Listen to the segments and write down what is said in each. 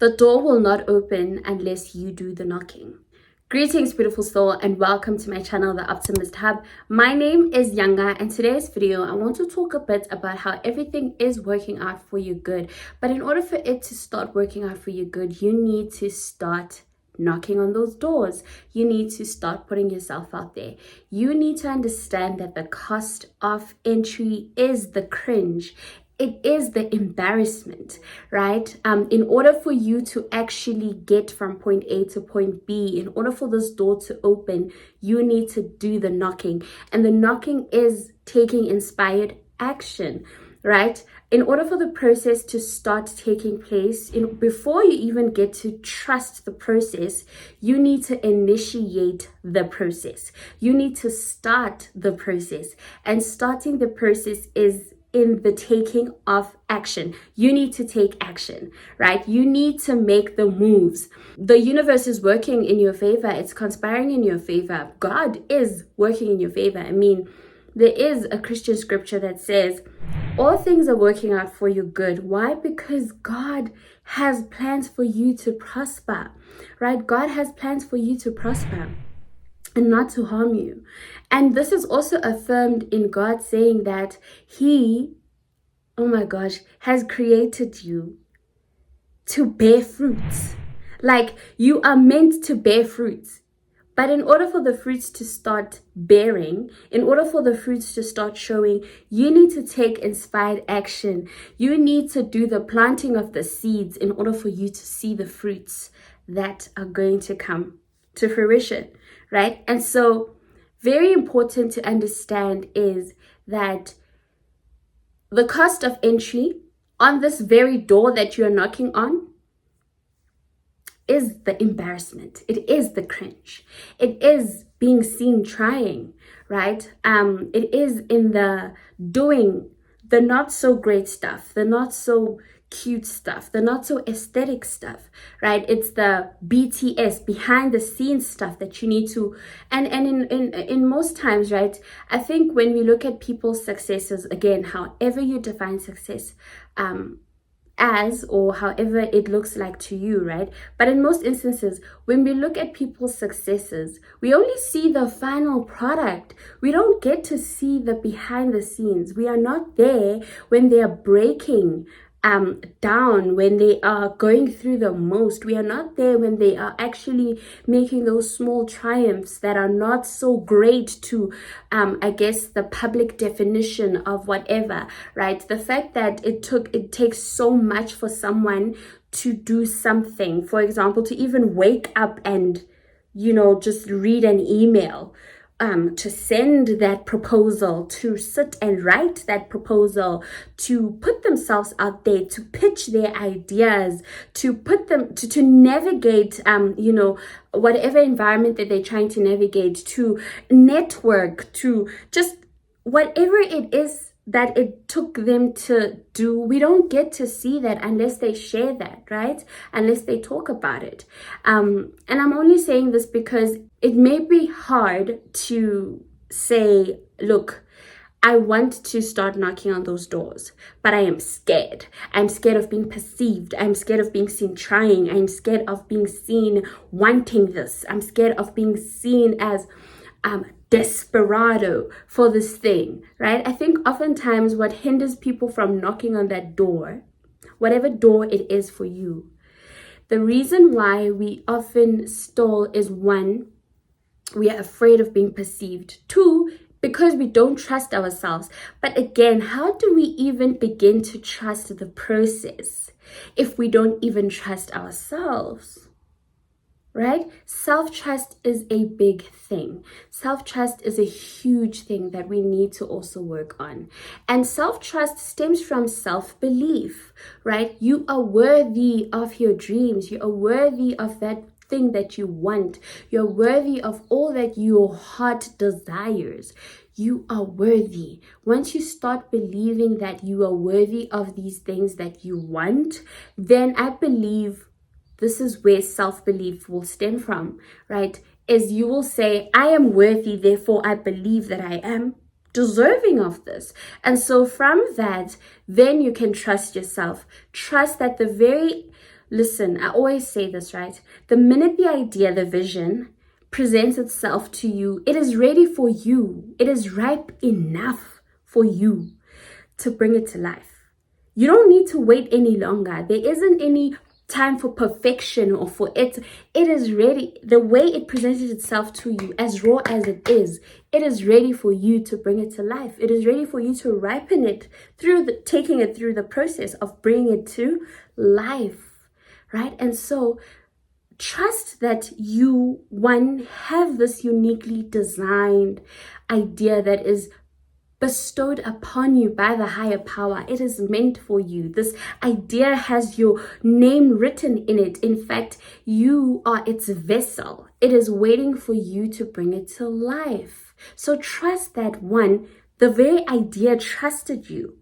The door will not open unless you do the knocking. Greetings, beautiful soul, and welcome to my channel, The Optimist Hub. My name is Yanga, and today's video, I want to talk a bit about how everything is working out for your good. But in order for it to start working out for your good, you need to start knocking on those doors. You need to start putting yourself out there. You need to understand that the cost of entry is the cringe. It is the embarrassment, right? In order for you to actually get from point A to point B, in order for this door to open, you need to do the knocking. And the knocking is taking inspired action, right? In order for the process to start taking place, before you even get to trust the process, you need to initiate the process. You need to start the process. And starting the process is in the taking of action. You need to take action, right? You need to make the moves. The universe is working in your favor. It's conspiring in your favor. God is working in your favor. I mean, there is a Christian scripture that says, all things are working out for your good. Why? Because God has plans for you to prosper, right? God has plans for you to prosper and not to harm you. And this is also affirmed in God saying that He, oh my gosh, has created you to bear fruits. Like, you are meant to bear fruits. But in order for the fruits to start bearing, in order for the fruits to start showing, you need to take inspired action. You need to do the planting of the seeds in order for you to see the fruits that are going to come to fruition, right? And so very important to understand is that the cost of entry on this very door that you're knocking on is the embarrassment. It is the cringe. It is being seen trying, right? It is in the doing the not so great stuff, the not so cute stuff, the not so aesthetic stuff, right? It's the BTS, behind the scenes stuff that you need to, and in most times, right? I think when we look at people's successes, again, however you define success, as or however it looks like to you, right? But in most instances, when we look at people's successes, we only see the final product. We don't get to see the behind the scenes. We are not there when they are breaking down, when they are going through the most. We are not there when they are actually making those small triumphs that are not so great to I guess the public definition of whatever, right? The fact that it takes so much for someone to do something, for example, to even wake up and just read an email, to send that proposal, to sit and write that proposal, to put themselves out there, to pitch their ideas, to put them to navigate whatever environment that they're trying to navigate, to network, to just whatever it is that it took them to do. We don't get to see that unless they share that, right? Unless they talk about it. And I'm only saying this because it may be hard to say, look, I want to start knocking on those doors, but I am scared. I'm scared of being perceived. I'm scared of being seen trying. I'm scared of being seen wanting this. I'm scared of being seen as desperado for this thing, right? I think oftentimes what hinders people from knocking on that door, whatever door it is for you, the reason why we often stall is, one, we are afraid of being perceived. Two, because we don't trust ourselves. But again, how do we even begin to trust the process if we don't even trust ourselves? Right? Self-trust is a big thing. Self-trust is a huge thing that we need to also work on. And self-trust stems from self-belief, right? You are worthy of your dreams. You are worthy of that thing that you want. You're worthy of all that your heart desires. You are worthy. Once you start believing that you are worthy of these things that you want, then I believe this is where self-belief will stem from, right? Is you will say, I am worthy, therefore I believe that I am deserving of this. And so from that, then you can trust yourself. Trust that the very Listen, I always say this, right? The minute the idea, the vision presents itself to you, it is ready for you. It is ripe enough for you to bring it to life. You don't need to wait any longer. There isn't any time for perfection or for it. It is ready. The way it presented itself to you, as raw as it is ready for you to bring it to life. It is ready for you to ripen it through taking it through the process of bringing it to life, right? And so trust that you, one, have this uniquely designed idea that is bestowed upon you by the higher power. It is meant for you. This idea has your name written in it. In fact, you are its vessel. It is waiting for you to bring it to life. So trust that, one, the very idea trusted you.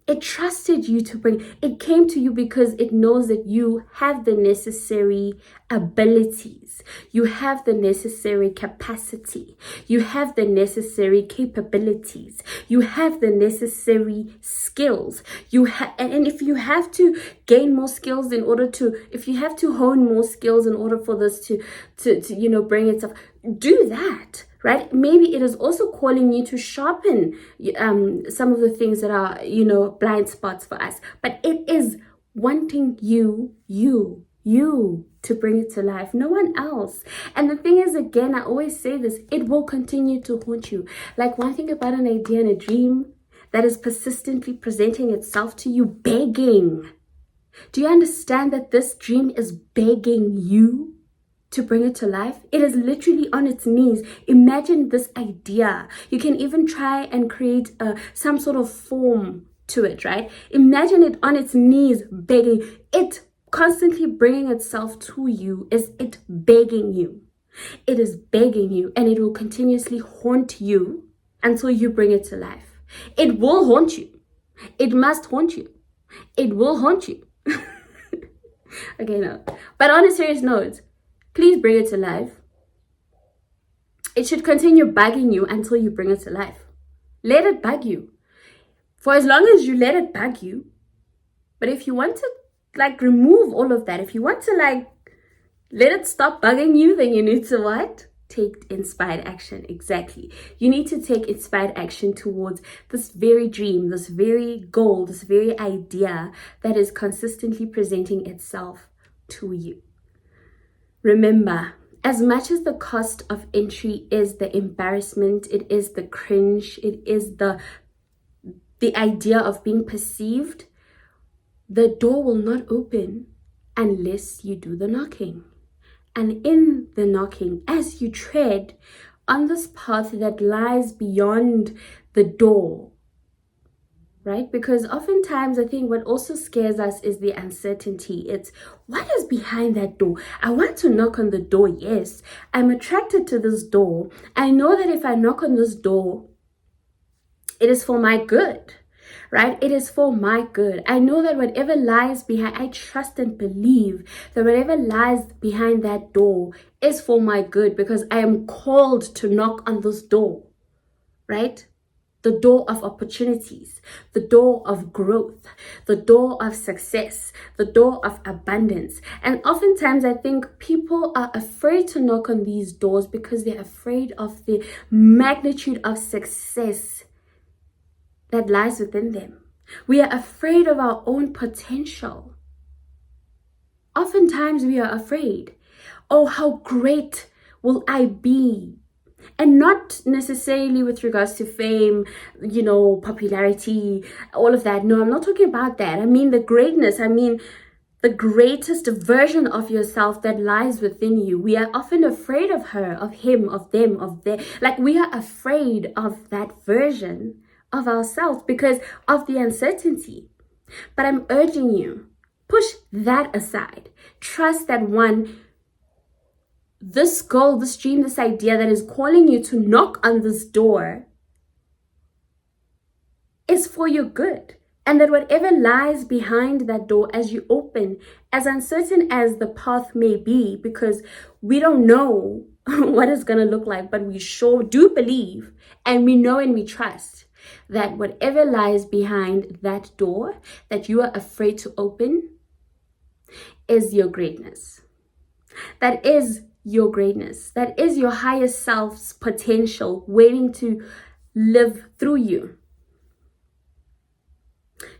It trusted you to bring, it came to you because it knows that you have the necessary abilities. You have the necessary capacity. You have the necessary capabilities. You have the necessary skills. And if you have to gain more skills if you have to hone more skills in order for this to bring itself, do that. Right? Maybe it is also calling you to sharpen some of the things that are, blind spots for us. But it is wanting you to bring it to life, no one else. And the thing is, again, I always say this, it will continue to haunt you. Like, one thing about an idea and a dream that is persistently presenting itself to you, begging. Do you understand that this dream is begging you to bring it to life? It is literally on its knees. Imagine this idea. You can even try and create some sort of form to it, right? Imagine it on its knees, begging. It constantly bringing itself to you. Is it begging you? It is begging you, and it will continuously haunt you until you bring it to life. It will haunt you. It must haunt you. It will haunt you. Okay, no. But on a serious note, please bring it to life. It should continue bugging you until you bring it to life. Let it bug you. For as long as you let it bug you. But if you want to remove all of that, if you want to let it stop bugging you, then you need to what? Take inspired action. Exactly. You need to take inspired action towards this very dream, this very goal, this very idea that is consistently presenting itself to you. Remember, as much as the cost of entry is the embarrassment, it is the cringe, it is the idea of being perceived, the door will not open unless you do the knocking. And in the knocking, as you tread on this path that lies beyond the door, right? Because oftentimes I think what also scares us is the uncertainty. It's what is behind that door? I want to knock on the door, yes. I'm attracted to this door. I know that if I knock on this door, it is for my good, right? It is for my good. I know that whatever lies behind, I trust and believe that whatever lies behind that door is for my good because I am called to knock on this door, right? The door of opportunities, the door of growth, the door of success, the door of abundance. And oftentimes I think people are afraid to knock on these doors because they're afraid of the magnitude of success that lies within them. We are afraid of our own potential. Oftentimes we are afraid, oh, how great will I be? And not necessarily with regards to fame, popularity, all of that. No, I'm not talking about that. I mean the greatness. I mean the greatest version of yourself that lies within you. We are often afraid of her, of him, of them, of their. We are afraid of that version of ourselves because of the uncertainty. But I'm urging you, push that aside. Trust that this goal, this dream, this idea that is calling you to knock on this door is for your good. And that whatever lies behind that door as you open, as uncertain as the path may be, because we don't know what it's going to look like, but we sure do believe and we know and we trust that whatever lies behind that door that you are afraid to open is your greatness. That is your greatness. That is your higher self's potential waiting to live through you.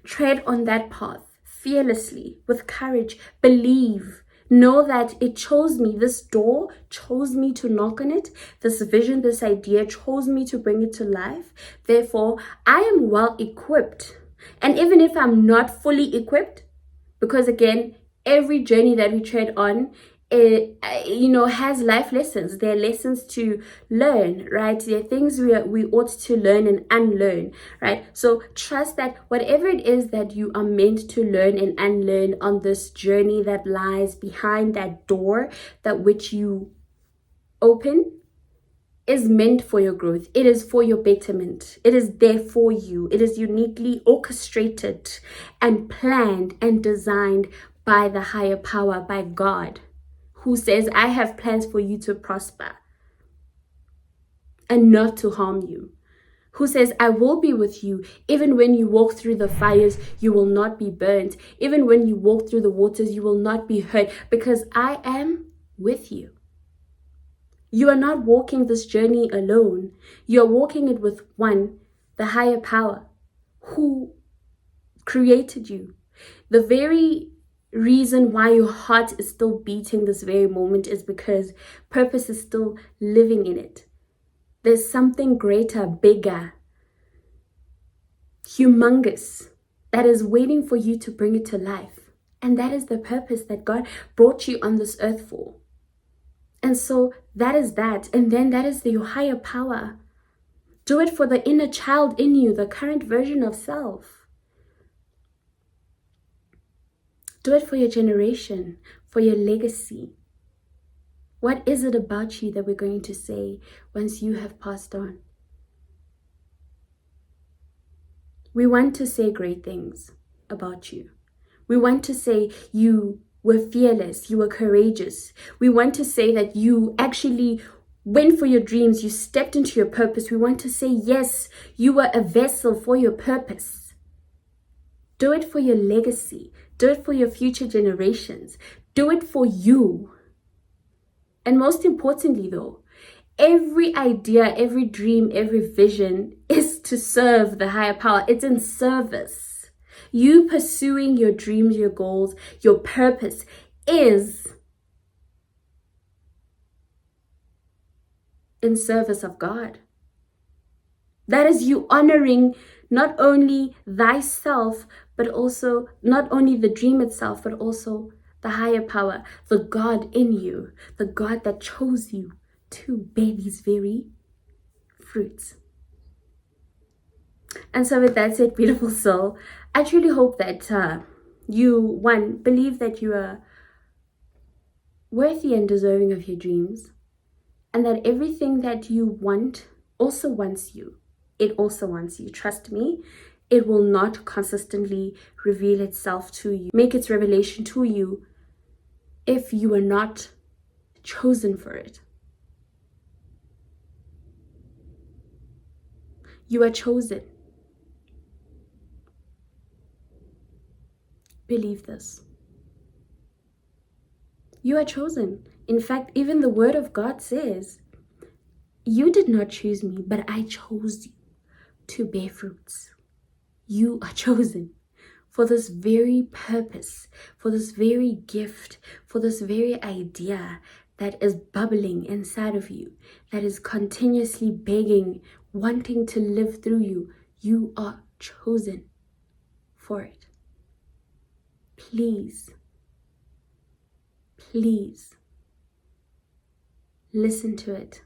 Tread on that path fearlessly, with courage. Believe. Know that it chose me. This door chose me to knock on it. This vision, this idea chose me to bring it to life. Therefore, I am well equipped. And even if I'm not fully equipped, because again, every journey that we tread on, it, has life lessons. There are lessons to learn, right? There are things we ought to learn and unlearn, right? So trust that whatever it is that you are meant to learn and unlearn on this journey that lies behind that door, that which you open, is meant for your growth. It is for your betterment. It is there for you. It is uniquely orchestrated and planned and designed by the higher power, by God, who says, I have plans for you to prosper and not to harm you. Who says, I will be with you. Even when you walk through the fires, you will not be burnt. Even when you walk through the waters, you will not be hurt, because I am with you. You are not walking this journey alone. You are walking it with one, the higher power, who created you. The very reason why your heart is still beating this very moment is because purpose is still living in it. There's something greater, bigger, humongous, that is waiting for you to bring it to life. And that is the purpose that God brought you on this earth for. And so that is that. And then that is your higher power. Do it for the inner child in you, the current version of self. Do it for your generation, for your legacy. What is it about you that we're going to say once you have passed on? We want to say great things about you. We want to say you were fearless, you were courageous. We want to say that you actually went for your dreams, you stepped into your purpose. We want to say, yes, you were a vessel for your purpose. Do it for your legacy. Do it for your future generations. Do it for you. And most importantly though, every idea, every dream, every vision is to serve the higher power. It's in service. You pursuing your dreams, your goals, your purpose is in service of God. That is you honoring not only thyself, but also not only the dream itself, but also the higher power, the God in you, the God that chose you to bear these very fruits. And so with that said, beautiful soul, I truly hope that you, one, believe that you are worthy and deserving of your dreams, and that everything that you want also wants you. It also wants you. Trust me, it will not consistently reveal itself to you, make its revelation to you, if you are not chosen for it. You are chosen. Believe this. You are chosen. In fact, even the word of God says, you did not choose me, but I chose you to bear fruits. You are chosen for this very purpose, for this very gift, for this very idea that is bubbling inside of you, that is continuously begging, wanting to live through you. You are chosen for it. Please, please listen to it.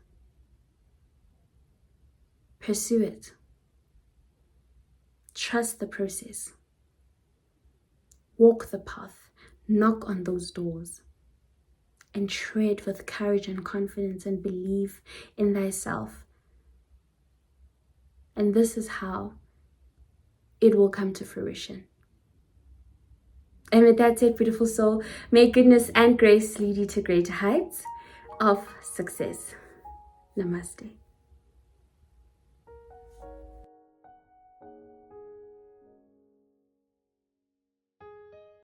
Pursue it. Trust the process. Walk the path. Knock on those doors. And tread with courage and confidence and belief in thyself. And this is how it will come to fruition. And with that said, beautiful soul, may goodness and grace lead you to greater heights of success. Namaste.